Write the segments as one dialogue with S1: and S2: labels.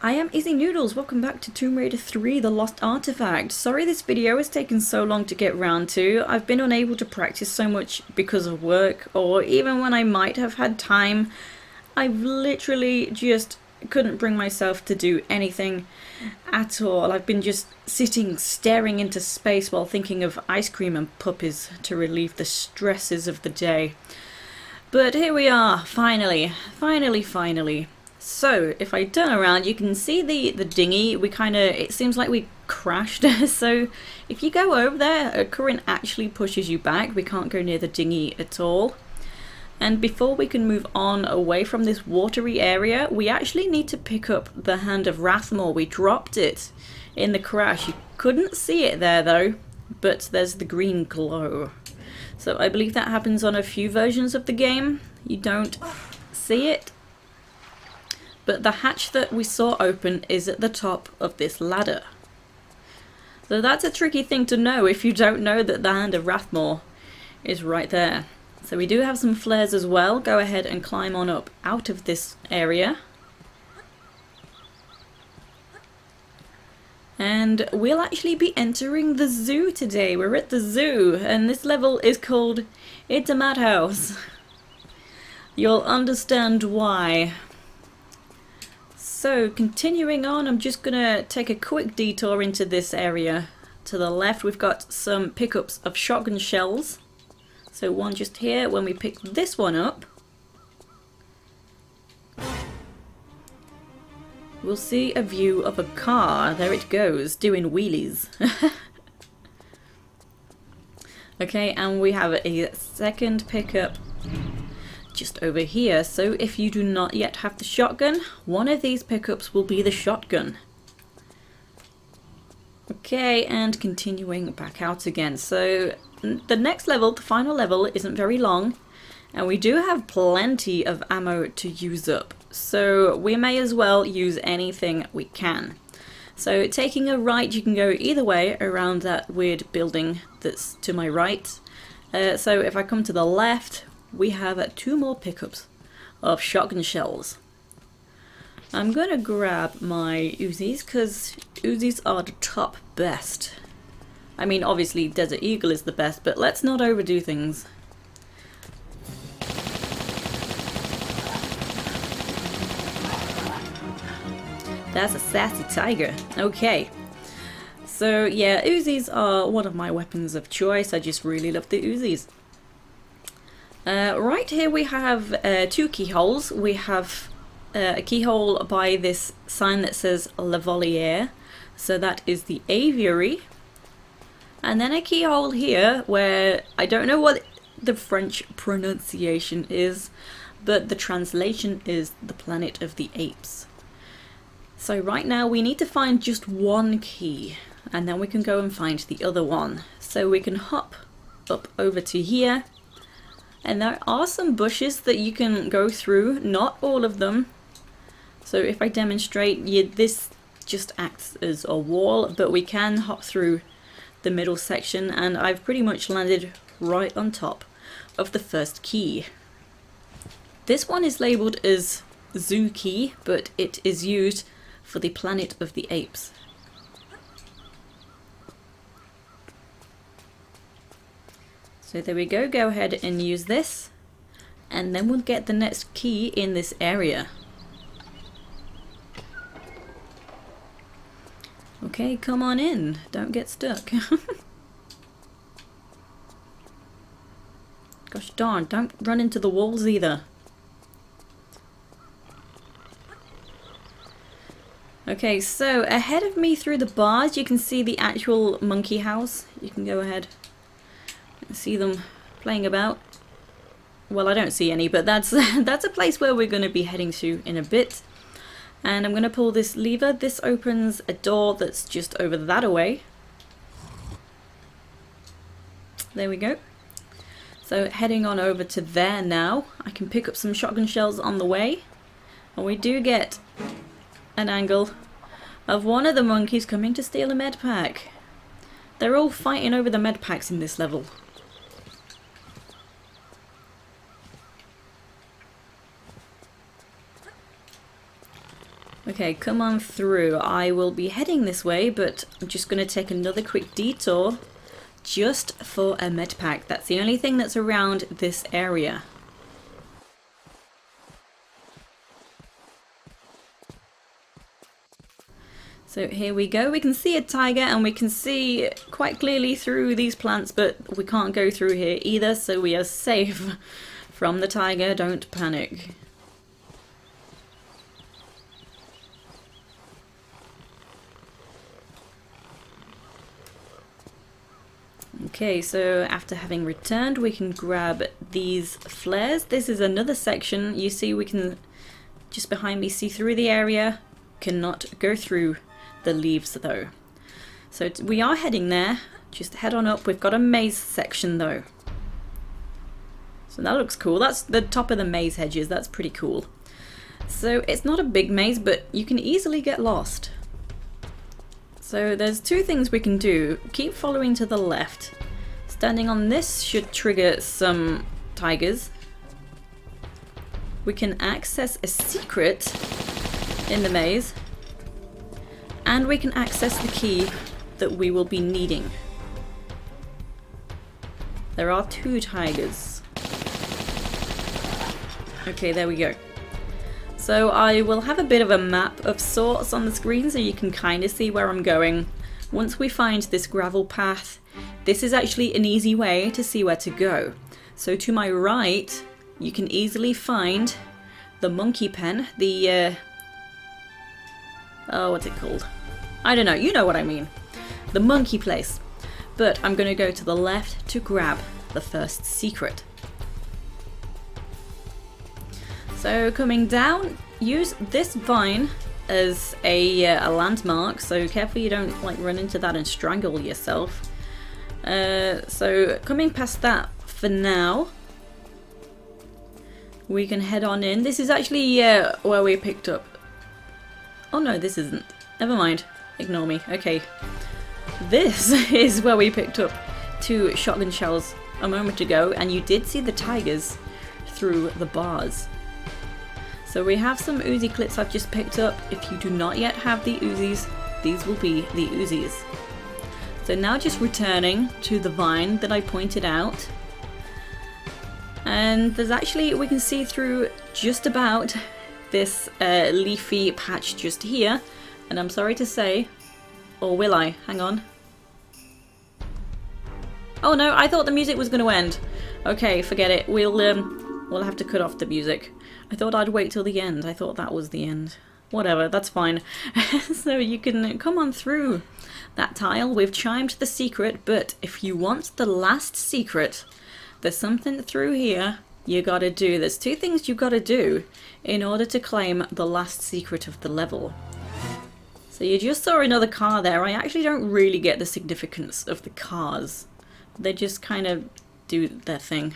S1: I am Izzy Noodles, welcome back to Tomb Raider 3 The Lost Artifact. Sorry this video has taken so long to get round to. I've been unable to practice so much because of work, or even when I might have had time, I've literally just couldn't bring myself to do anything at all. I've been just sitting staring into space while thinking of ice cream and puppies to relieve the stresses of the day. But here we are, finally. So, if I turn around, you can see the dinghy. It seems like we crashed. So, if you go over there, a current actually pushes you back. We can't go near the dinghy at all. And before we can move on away from this watery area, we actually need to pick up the Hand of Rathmore. We dropped it in the crash. You couldn't see it there though, but there's the green glow. So, I believe that happens on a few versions of the game. You don't see it. But the hatch that we saw open is at the top of this ladder. So that's a tricky thing to know if you don't know that the Hand of Rathmore is right there. So we do have some flares as well. Go ahead and climb on up out of this area. And we'll actually be entering the zoo today. We're at the zoo and this level is called It's a Madhouse. You'll understand why. So, continuing on, I'm just gonna take a quick detour into this area. To the left, we've got some pickups of shotgun shells. So one just here. When we pick this one up, we'll see a view of a car. There it goes, doing wheelies. Okay, and we have a second pickup just over here. So if you do not yet have the shotgun, one of these pickups will be the shotgun. Okay, and continuing back out again. So the next level, the final level, isn't very long, and we do have plenty of ammo to use up. So we may as well use anything we can. So taking a right, you can go either way around that weird building that's to my right. So if I come to the left, we have 2 more pickups of shotgun shells. I'm gonna grab my Uzis because Uzis are the top best. I mean, obviously Desert Eagle is the best, but let's not overdo things. That's a sassy tiger. Okay. So yeah, Uzis are one of my weapons of choice. I just really love the Uzis. Right here we have 2 keyholes. We have a keyhole by this sign that says La Voliere, so that is the aviary. And then a keyhole here where I don't know what the French pronunciation is, but the translation is the planet of the apes. So right now we need to find just 1 key, and then we can go and find the other one. So we can hop up over to here. And there are some bushes that you can go through, not all of them. So if I demonstrate, this just acts as a wall, but we can hop through the middle section, and I've pretty much landed right on top of the first key. This one is labelled as Zoo Key, but it is used for the planet of the apes. So there we go, go ahead and use this, and then we'll get the next key in this area. Okay, come on in, don't get stuck. Gosh darn, don't run into the walls either. Okay, so ahead of me through the bars you can see the actual monkey house. You can go ahead see them playing about. Well, I don't see any, but that's a place where we're going to be heading to in a bit. And I'm going to pull this lever. This opens a door that's just over that away. There we go. So heading on over to there now. I can pick up some shotgun shells on the way. And we do get an angle of one of the monkeys coming to steal a Medpack. They're all fighting over the Medpacks in this level. Okay, come on through. I will be heading this way, but I'm just going to take another quick detour just for a Medpack. That's the only thing that's around this area. So here we go. We can see a tiger and we can see quite clearly through these plants, but we can't go through here either, so we are safe from the tiger. Don't panic. Okay, so after having returned, we can grab these flares. This is another section. You see, we can, just behind me, see through the area. Cannot go through the leaves though. So we are heading there. Just head on up. We've got a maze section though. So that looks cool. That's the top of the maze hedges. That's pretty cool. So it's not a big maze, but you can easily get lost. So there's two things we can do. Keep following to the left. Standing on this should trigger some tigers. We can access a secret in the maze. And we can access the key that we will be needing. There are 2 tigers. Okay, there we go. So I will have a bit of a map of sorts on the screen so you can kind of see where I'm going. Once we find this gravel path, this is actually an easy way to see where to go. So to my right, you can easily find the monkey pen, the oh, what's it called? I don't know, you know what I mean. The monkey place. But I'm going to go to the left to grab the first secret. So coming down, use this vine as a landmark, so careful you don't like run into that and strangle yourself. So coming past that for now, we can head on in. This is actually where we picked up. Oh no, this isn't. Never mind. Ignore me. Okay. This is where we picked up 2 shotgun shells a moment ago, and you did see the tigers through the bars. So we have some Uzi Clips I've just picked up. If you do not yet have the Uzis, these will be the Uzis. So now just returning to the vine that I pointed out. And there's actually, we can see through just about this leafy patch just here. And I'm sorry to say, or will I? Hang on. Oh no, I thought the music was going to end. Okay, forget it. We'll have to cut off the music. I thought I'd wait till the end. I thought that was the end. Whatever, that's fine. So you can come on through that tile. We've chimed the secret, but if you want the last secret, there's something through here you gotta do. There's 2 things you gotta do in order to claim the last secret of the level. So you just saw another car there. I actually don't really get the significance of the cars. They just kind of do their thing.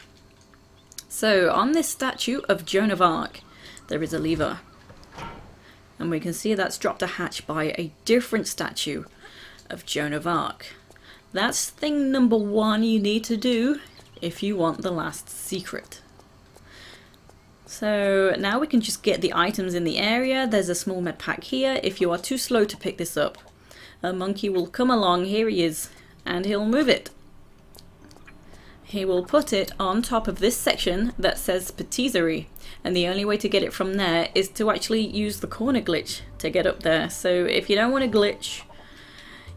S1: So on this statue of Joan of Arc, there is a lever. And we can see that's dropped a hatch by a different statue of Joan of Arc. That's thing number 1 you need to do if you want the last secret. So now we can just get the items in the area. There's a small med pack here. If you are too slow to pick this up, a monkey will come along. Here he is, and he'll move it. He will put it on top of this section that says Pracitce, and the only way to get it from there is to actually use the corner glitch to get up there. So if you don't want to glitch,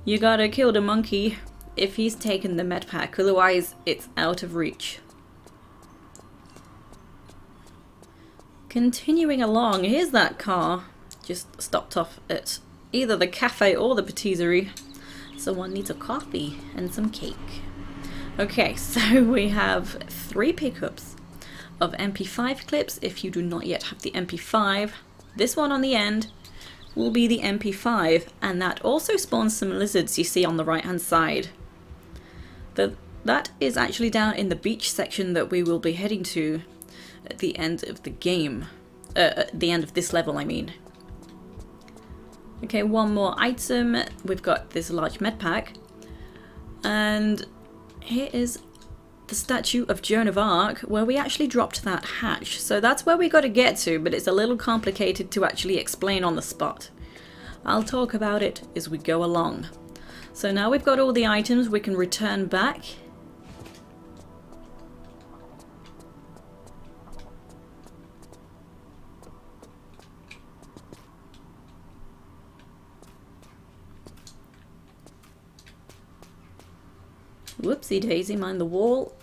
S1: you gotta kill the monkey if he's taken the med pack, otherwise it's out of reach. Continuing along, here's that car just stopped off at either the cafe or the patisserie. Someone needs a coffee and some cake. Okay, so we have 3 pickups of MP5 clips. If you do not yet have the MP5, this one on the end will be the MP5, and that also spawns some lizards you see on the right hand side. That is actually down in the beach section that we will be heading to at the end of the game. At the end of this level, I mean. Okay, one more item. We've got this large med pack. And here is the statue of Joan of Arc, where we actually dropped that hatch. So that's where we got to get to, but it's a little complicated to actually explain on the spot. I'll talk about it as we go along. So now we've got all the items, we can return back. Whoopsie daisy, mind the wall.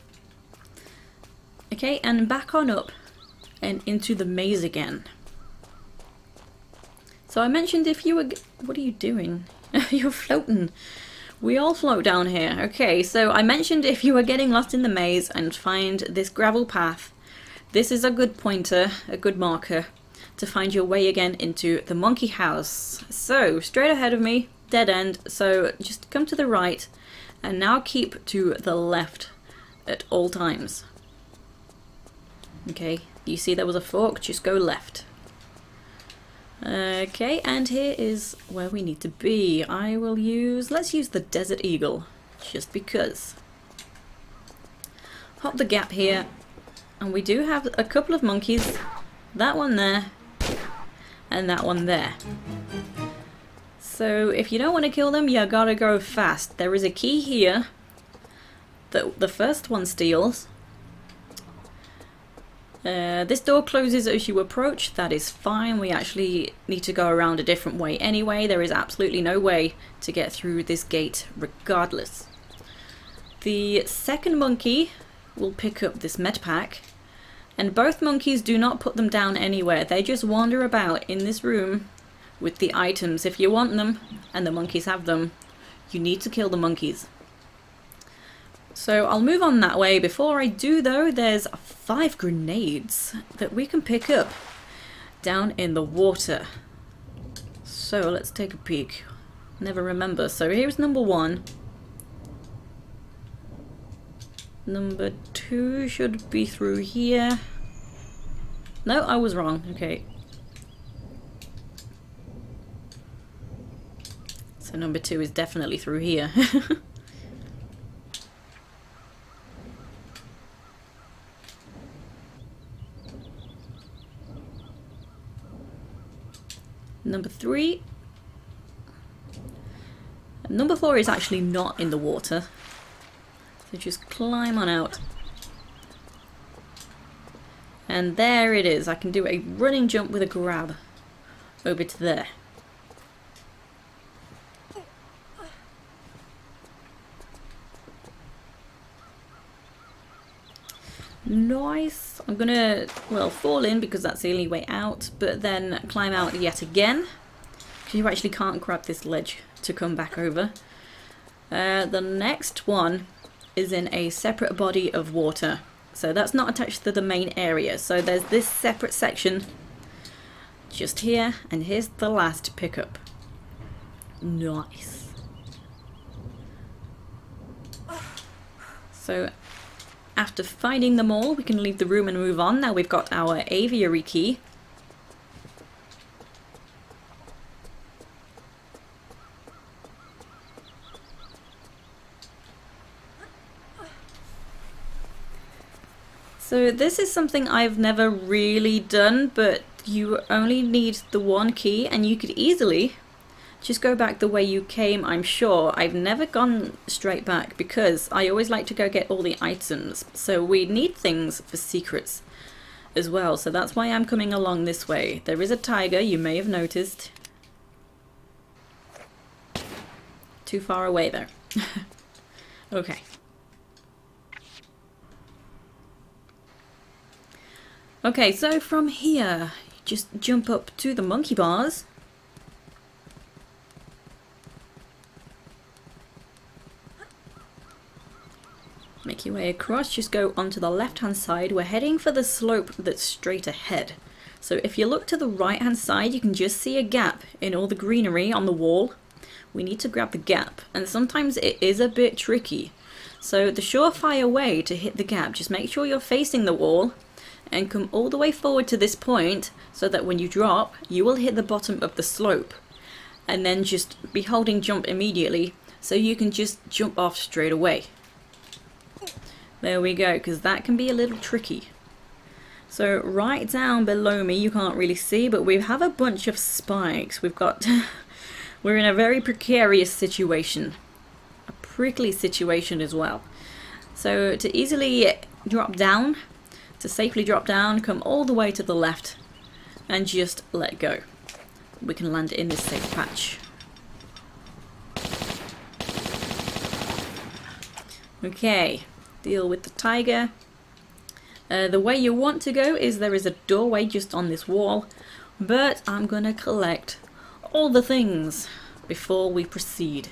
S1: Okay, and back on up and into the maze again. So I mentioned if you were... What are you doing? You're floating. We all float down here. Okay, so I mentioned if you were getting lost in the maze and find this gravel path, this is a good pointer, a good marker to find your way again into the monkey house. So straight ahead of me, dead end, so just come to the right and now keep to the left at all times. Okay, you see there was a fork, just go left. Okay, and here is where we need to be. Let's use the Desert Eagle, just because. Hop the gap here, and we do have a couple of monkeys. That one there, and that one there. So if you don't want to kill them, you gotta go fast. There is a key here that the first one steals. This door closes as you approach. That is fine. We actually need to go around a different way anyway. There is absolutely no way to get through this gate regardless. The second monkey will pick up this Medpack, and both monkeys do not put them down anywhere. They just wander about in this room with the items. If you want them and the monkeys have them, you need to kill the monkeys. So I'll move on that way. Before I do though, there's 5 grenades that we can pick up down in the water. So let's take a peek. Never remember. So here's number 1. Number 2 should be through here. No, I was wrong. Okay. So number 2 is definitely through here. Number 3. Number 4 is actually not in the water. So just climb on out. And there it is. I can do a running jump with a grab over to there. Nice. I'm gonna, well, fall in because that's the only way out, but then climb out yet again. Because you actually can't grab this ledge to come back over. The next one is in a separate body of water. So that's not attached to the main area. So there's this separate section just here, and here's the last pickup. Nice. So after finding them all, we can leave the room and move on. Now we've got our Aviary Key. So this is something I've never really done, but you only need the 1 key and you could easily just go back the way you came, I'm sure. I've never gone straight back because I always like to go get all the items. So we need things for secrets as well. So that's why I'm coming along this way. There is a tiger, you may have noticed. Too far away though. Okay. Okay, so from here, just jump up to the monkey bars. Make your way across, just go onto the left hand side. We're heading for the slope that's straight ahead. So if you look to the right hand side, you can just see a gap in all the greenery on the wall. We need to grab the gap, and sometimes it is a bit tricky. So the surefire way to hit the gap, just make sure you're facing the wall and come all the way forward to this point so that when you drop, you will hit the bottom of the slope. And then just be holding jump immediately so you can just jump off straight away. There we go, because that can be a little tricky. So right down below me, you can't really see, but we have a bunch of spikes. We've got... we're in a very precarious situation. A prickly situation as well. So to easily drop down, to safely drop down, come all the way to the left and just let go. We can land in this safe patch. Okay, deal with the tiger. The way you want to go is there is a doorway just on this wall, but I'm gonna collect all the things before we proceed.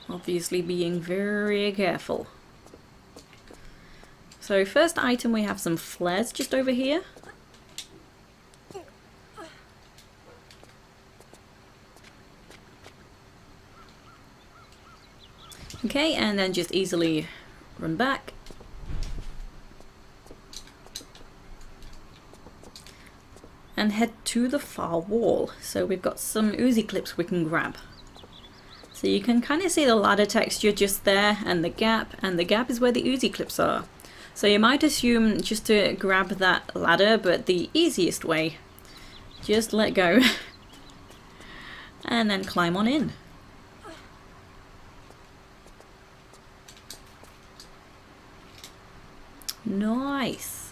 S1: Obviously being very careful. So first item, we have some flares just over here. Okay, and then just easily run back. And head to the far wall. So we've got some Uzi Clips we can grab. So you can kind of see the ladder texture just there, and the gap is where the Uzi Clips are. So you might assume just to grab that ladder, but the easiest way, just let go and then climb on in. Nice.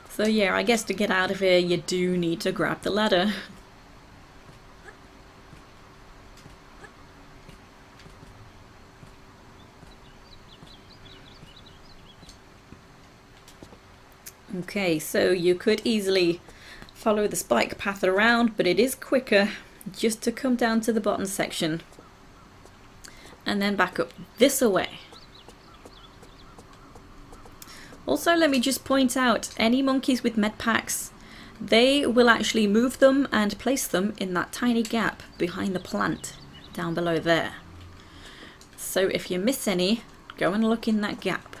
S1: So yeah, I guess to get out of here you do need to grab the ladder. Okay, so you could easily follow the spike path around, but it is quicker just to come down to the bottom section and then back up this way. Also, let me just point out, any monkeys with Medpacks, they will actually move them and place them in that tiny gap behind the plant down below there. So if you miss any, go and look in that gap.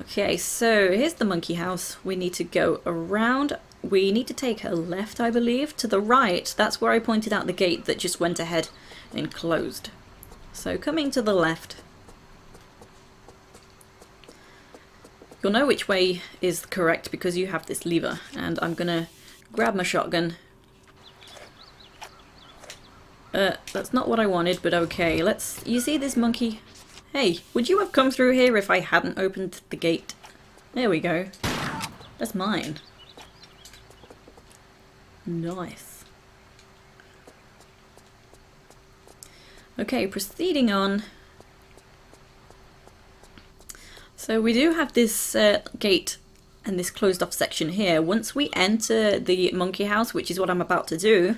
S1: Okay, so here's the monkey house. We need to go around. We need to take a left, I believe. To the right, that's where I pointed out the gate that just went ahead and closed. So coming to the left. You'll know which way is correct because you have this lever. And I'm gonna grab my shotgun. That's not what I wanted, but okay. You see this monkey? Hey, would you have come through here if I hadn't opened the gate? There we go. That's mine. Nice. Okay, proceeding on. So we do have this gate and this closed off section here. Once we enter the monkey house, which is what I'm about to do,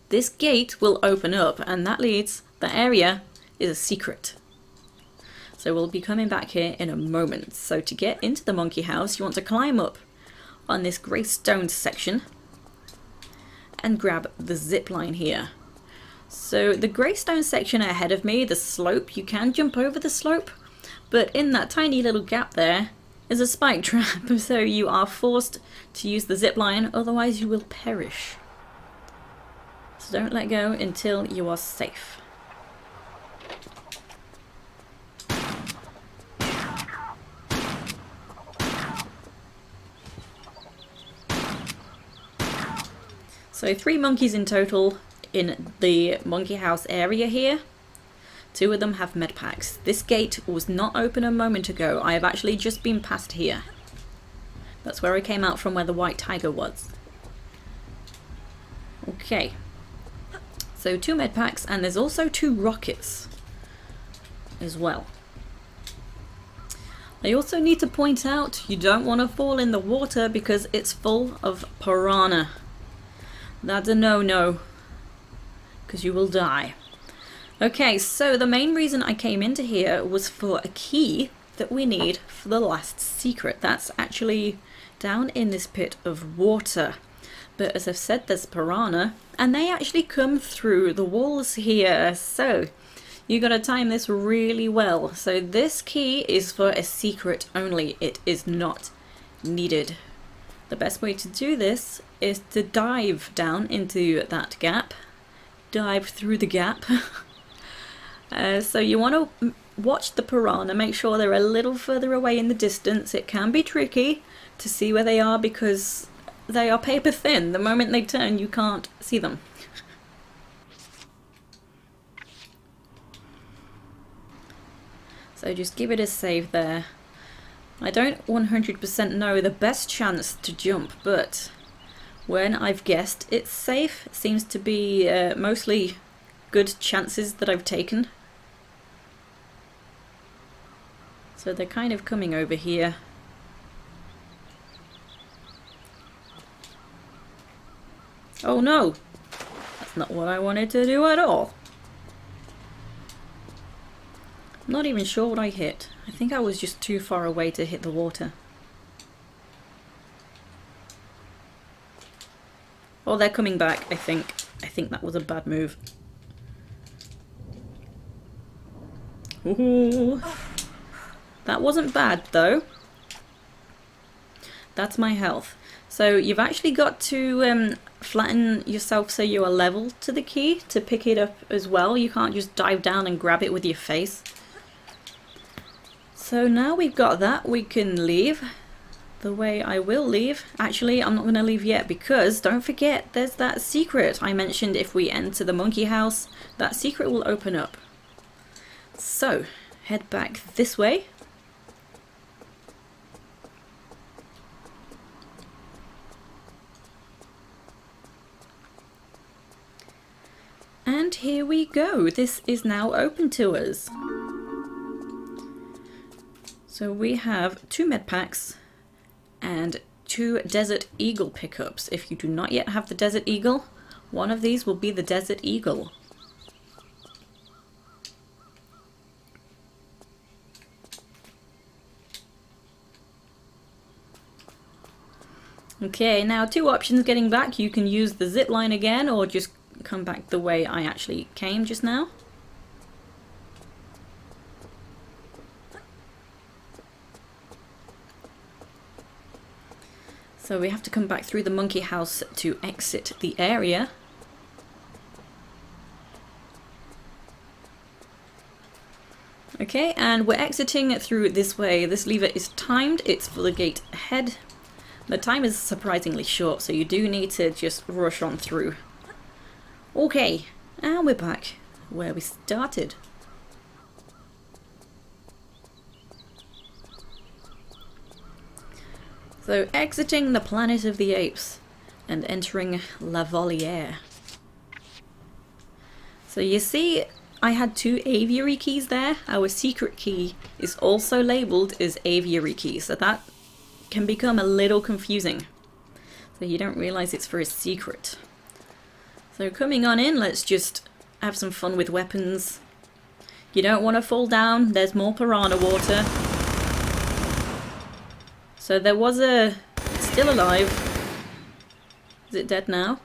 S1: this gate will open up and that leads, the area is a secret. So we'll be coming back here in a moment. So to get into the monkey house, you want to climb up on this grey stone section and grab the zip line here. So the grey stone section ahead of me, the slope, you can jump over the slope, but in that tiny little gap there is a spike trap, so you are forced to use the zip line, otherwise you will perish. So don't let go until you are safe. So 3 monkeys in total in the monkey house area here. 2 of them have Medpacks. This gate was not open a moment ago. I have actually just been past here. That's where I came out from, where the white tiger was. Okay. So 2 Medpacks, and there's also 2 rockets as well. I also need to point out, you don't want to fall in the water because it's full of piranha. That's a no-no, because you will die. Okay, so the main reason I came into here was for a key that we need for the last secret. That's actually down in this pit of water. But as I've said, there's piranha, and they actually come through the walls here. So you gotta time this really well. So this key is for a secret only. It is not needed. the best way to do this is to dive down into that gap. Dive through the gap. So you want to watch the piranha, make sure they're a little further away in the distance. It can be tricky to see where they are because they are paper thin. The moment they turn, you can't see them. So just give it a save there. I don't 100% know the best chance to jump, but when I've guessed it's safe, it seems to be mostly good chances that I've taken. So they're kind of coming over here. Oh no! That's not what I wanted to do at all. I'm not even sure what I hit. I think I was just too far away to hit the water. Oh, they're coming back, I think. I think that was a bad move. Ooh. That wasn't bad though. That's my health. So you've actually got to flatten yourself so you are level to the key to pick it up as well. You can't just dive down and grab it with your face. So now we've got that, we can leave the way I will leave. Actually, I'm not going to leave yet because don't forget there's that secret I mentioned. If we enter the monkey house, that secret will open up. So head back this way. And here we go. This is now open to us. So we have 2 Medpacks and 2 Desert Eagle pickups. If you do not yet have the Desert Eagle, one of these will be the Desert Eagle. Okay, now 2 options getting back. You can use the zipline again or just come back the way I actually came just now. So we have to come back through the monkey house to exit the area. Okay, and we're exiting through this way. This lever is timed, it's for the gate ahead. The time is surprisingly short, so you do need to just rush on through. Okay, and we're back where we started. So exiting the Planet of the Apes and entering La Voliere. So you see I had 2 Aviary keys there. Our secret key is also labelled as Aviary Key, so that can become a little confusing. So you don't realise it's for a secret. So coming on in, let's just have some fun with weapons. You don't want to fall down, there's more piranha water. So there was a... It's still alive. Is it dead now?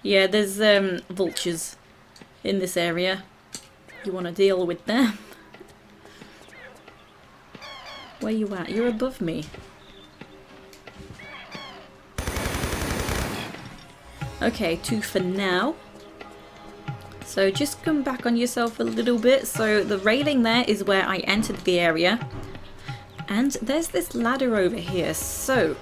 S1: Yeah, there's vultures in this area. You want to deal with them. Where you at? You're above me. Okay, 2 for now. So just come back on yourself a little bit. So the railing there is where I entered the area. And there's this ladder over here, so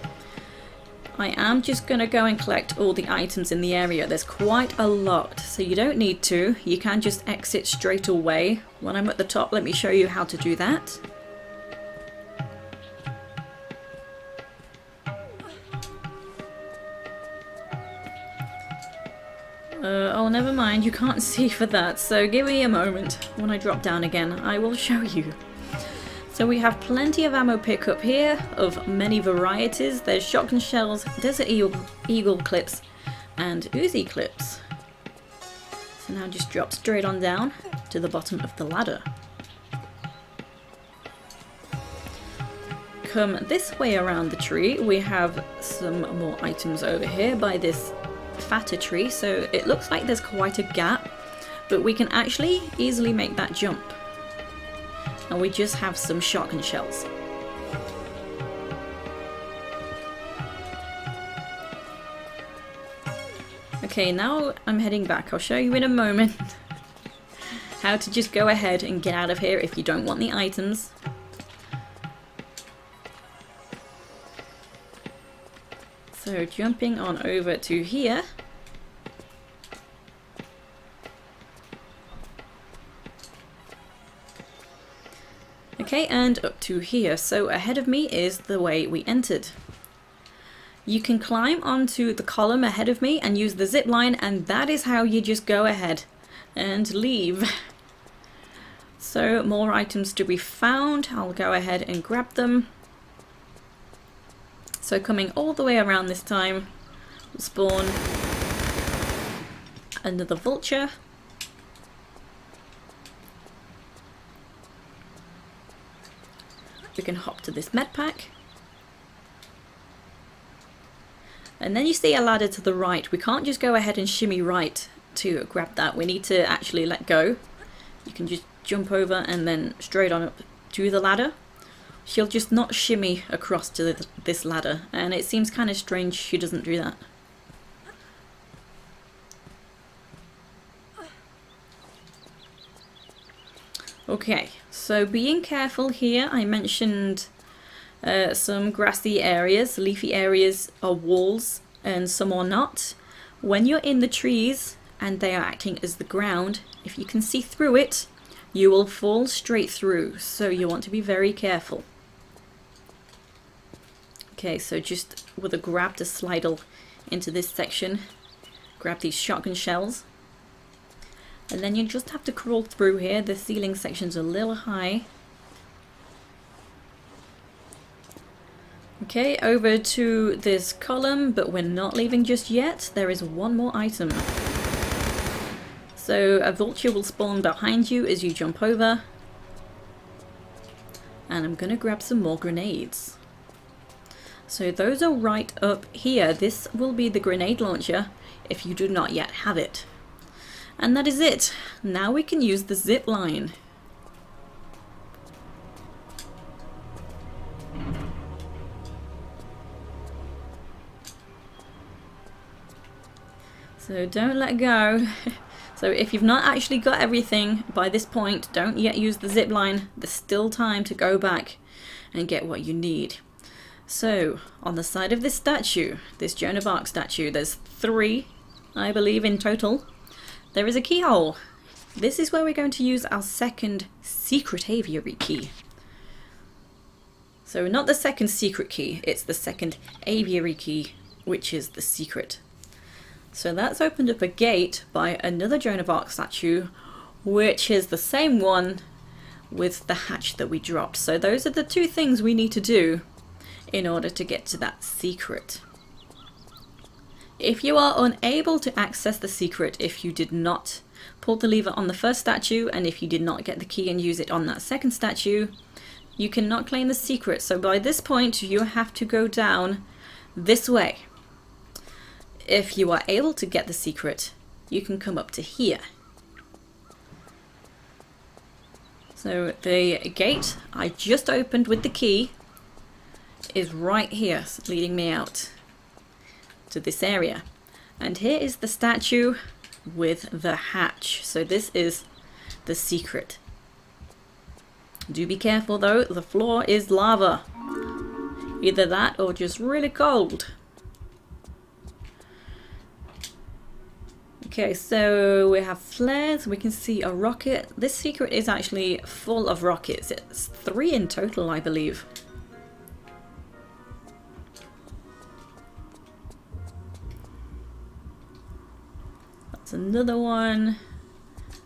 S1: I am just going to go and collect all the items in the area. There's quite a lot, so you don't need to. You can just exit straight away. When I'm at the top, let me show you how to do that. Oh, never mind, you can't see for that, so give me a moment. When I drop down again, I will show you. So we have plenty of ammo pickup here, of many varieties. There's shotgun shells, Desert Eagle clips, and Uzi Clips. So now just drop straight on down to the bottom of the ladder. Come this way around the tree, we have some more items over here by this fatter tree, so it looks like there's quite a gap, but we can actually easily make that jump. And we just have some shotgun shells. Okay, now I'm heading back. I'll show you in a moment how to just go ahead and get out of here if you don't want the items. So jumping on over to here. Okay, and up to here. So ahead of me is the way we entered. You can climb onto the column ahead of me and use the zip line, and that is how you just go ahead and leave. So more items to be found. I'll go ahead and grab them. So coming all the way around this time, we'll spawn another vulture. We can hop to this Medpack. And then you see a ladder to the right. We can't just go ahead and shimmy right to grab that. We need to actually let go. You can just jump over and then straight on up to the ladder. She'll just not shimmy across to this ladder, and it seems kind of strange she doesn't do that. Okay, so being careful here. I mentioned some grassy areas, leafy areas are walls and some are not. When you're in the trees and they are acting as the ground, if you can see through it, you will fall straight through, so you want to be very careful. Okay, so just with a grab to slide into this section, grab these shotgun shells, and then you just have to crawl through here. The ceiling section's a little high. Okay, over to this column, but we're not leaving just yet. There is one more item. So a vulture will spawn behind you as you jump over. And I'm gonna grab some more grenades. So those are right up here. This will be the grenade launcher if you do not yet have it. And that is it. Now we can use the zip line. So don't let go. So if you've not actually got everything by this point, don't yet use the zip line. There's still time to go back and get what you need. So on the side of this statue, this Joan of Arc statue, there's 3, I believe, in total. There is a keyhole. This is where we're going to use our second secret aviary key. So not the second secret key, it's the second aviary key, which is the secret. So that's opened up a gate by another Joan of Arc statue, which is the same one with the hatch that we dropped. So those are the 2 things we need to do in order to get to that secret. If you are unable to access the secret, if you did not pull the lever on the first statue, and if you did not get the key and use it on that second statue, you cannot claim the secret. So by this point, you have to go down this way. If you are able to get the secret, you can come up to here. So the gate I just opened with the key is right here, leading me out to this area. And here is the statue with the hatch. So this is the secret. Do be careful though, the floor is lava. Either that or just really cold. Okay, so we have flares, we can see a rocket. This secret is actually full of rockets. It's 3 in total, I believe. That's another one.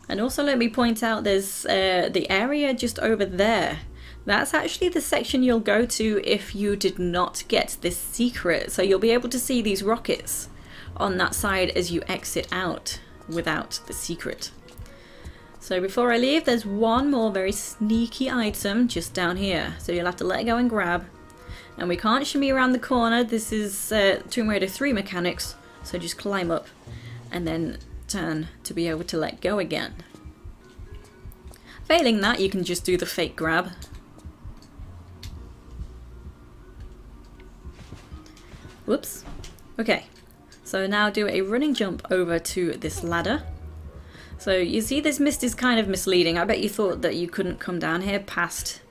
S1: And also let me point out there's the area just over there. That's actually the section you'll go to if you did not get this secret. So you'll be able to see these rockets on that side as you exit out without the secret. So before I leave, there's one more very sneaky item just down here. So you'll have to let go and grab. And we can't shimmy around the corner. This is Tomb Raider 3 mechanics. So just climb up and then turn to be able to let go again. Failing that, you can just do the fake grab. Whoops. Okay. So now do a running jump over to this ladder. So you see this mist is kind of misleading. I bet you thought that you couldn't come down here past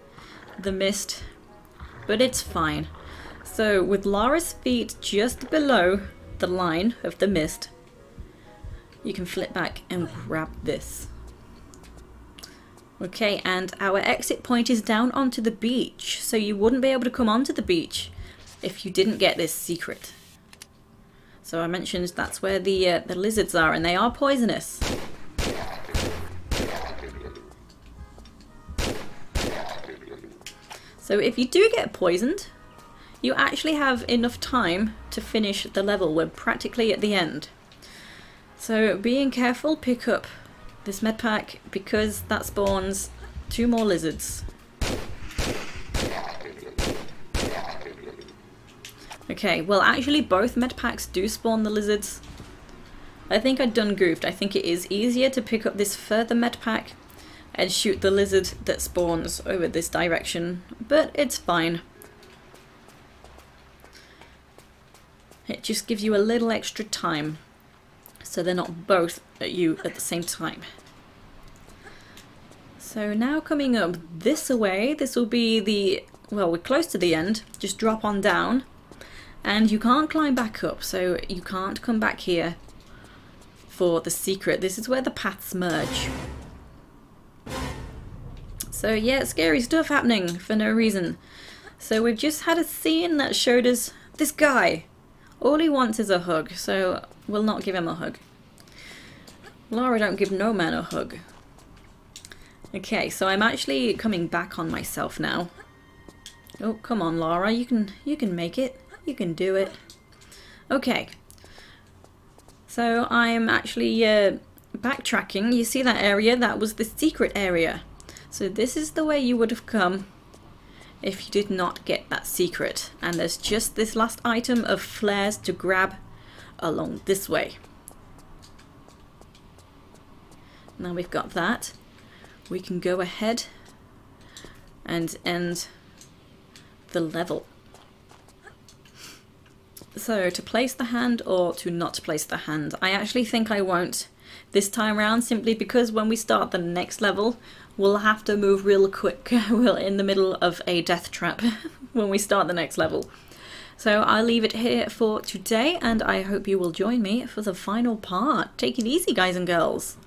S1: the mist, but it's fine. So with Lara's feet just below the line of the mist, you can flip back and grab this. Okay, and our exit point is down onto the beach, so you wouldn't be able to come onto the beach if you didn't get this secret. So I mentioned that's where the lizards are, and they are poisonous. So if you do get poisoned, you actually have enough time to finish the level. We're practically at the end. So being careful, pick up this Medpack because that spawns 2 more lizards. Okay, well actually both Medpacks do spawn the lizards. I think I'd done goofed. I think it is easier to pick up this further Medpack and shoot the lizard that spawns over this direction, but it's fine. It just gives you a little extra time, so they're not both at you at the same time. So now coming up this way, this will be the, well, we're close to the end, just drop on down, and you can't climb back up, so you can't come back here for the secret. This is where the paths merge. So yeah, scary stuff happening for no reason. So we've just had a scene that showed us this guy. All he wants is a hug, so we'll not give him a hug. Lara don't give no man a hug. Okay, so I'm actually coming back on myself now. Oh, come on, Lara, you can make it. You can do it. Okay. So I'm actually backtracking. You see that area? That was the secret area. So this is the way you would have come if you did not get that secret. And there's just this last item of flares to grab along this way. Now we've got that. We can go ahead and end the level. So to place the hand or to not place the hand, I actually think I won't this time round, simply because when we start the next level we'll have to move real quick. We're in the middle of a death trap when we start the next level. So I'll leave it here for today, and I hope you will join me for the final part. Take it easy, guys and girls.